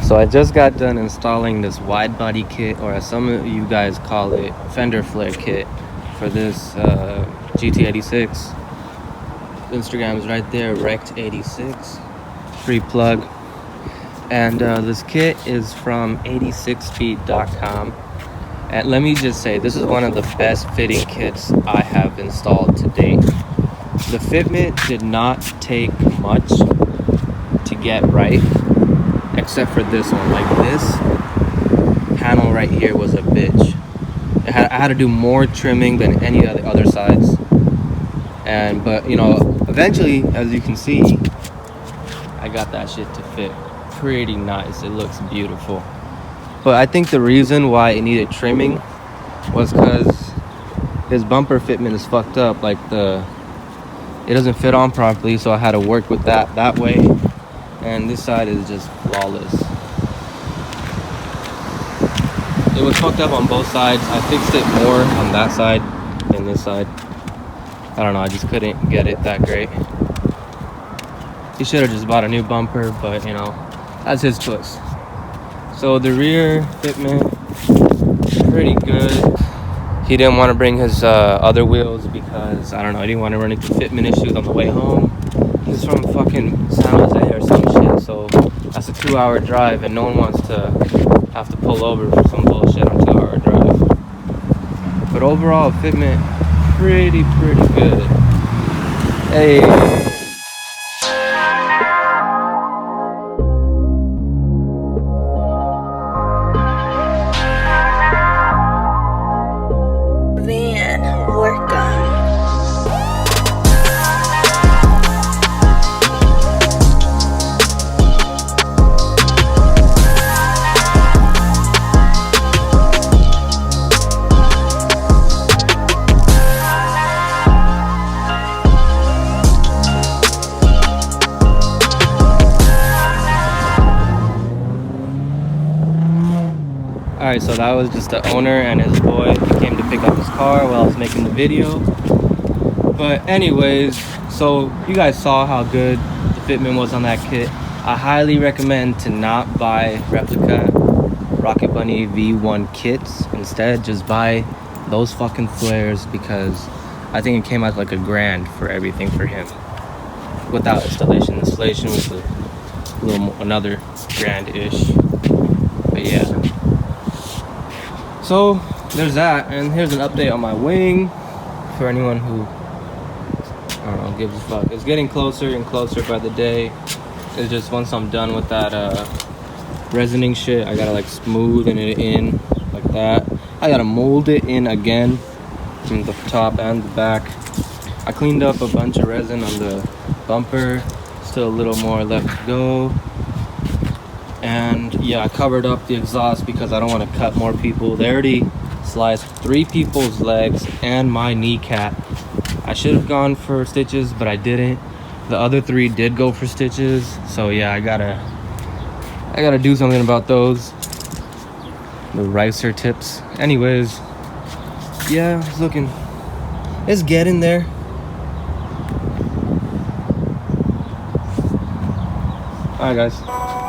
So I just got done installing this wide body kit, or as some of you guys call it, fender flare kit, for this GT86. Instagram is right there, Rect86, free plug. And this kit is from 86Speed.com. And let me just say, this is one of the best fitting kits I have installed to date. The fitment did not take much to get right, except for this one. Like, this panel right here was a bitch. I had to do more trimming than any of the other sides. But you know, eventually, as you can see, I got that shit to fit pretty nice. It looks beautiful. But I think the reason why it needed trimming was because his bumper fitment is fucked up. Like, it doesn't fit on properly, so I had to work with that way. And this side is just flawless. It was fucked up on both sides. I fixed it more on that side than this side. I don't know, I just couldn't get it that great. He should have just bought a new bumper, but you know, that's his choice. So the rear fitment, pretty good. He didn't want to bring his other wheels because, I don't know, he didn't want to run into fitment issues on the way home. He's from fucking San Jose or some shit, so that's a 2-hour drive, and no one wants to have to pull over for some bullshit on a 2-hour drive. But overall, fitment, pretty good. Hey. Alright, so that was just the owner and his boy. He came to pick up his car while I was making the video. But anyways, so you guys saw how good the fitment was on that kit. I highly recommend to not buy replica Rocket Bunny V1 kits. Instead, just buy those fucking flares, because I think it came out like $1,000 for everything for him. Without installation. Installation was another $1,000-ish. But yeah. So there's that, and here's an update on my wing for anyone who, I don't know, gives a fuck. It's getting closer and closer by the day. It's just once I'm done with that resining shit, I gotta like smoothen it in like that. I gotta mold it in again from the top and the back. I cleaned up a bunch of resin on the bumper, still a little more left to go. And yeah, I covered up the exhaust because I don't want to cut more people. They already sliced 3 people's legs and my kneecap. I should have gone for stitches, but I didn't. The other 3 did go for stitches, so yeah, I gotta do something about those. The ricer tips. Anyways, yeah, it's getting there. Alright guys.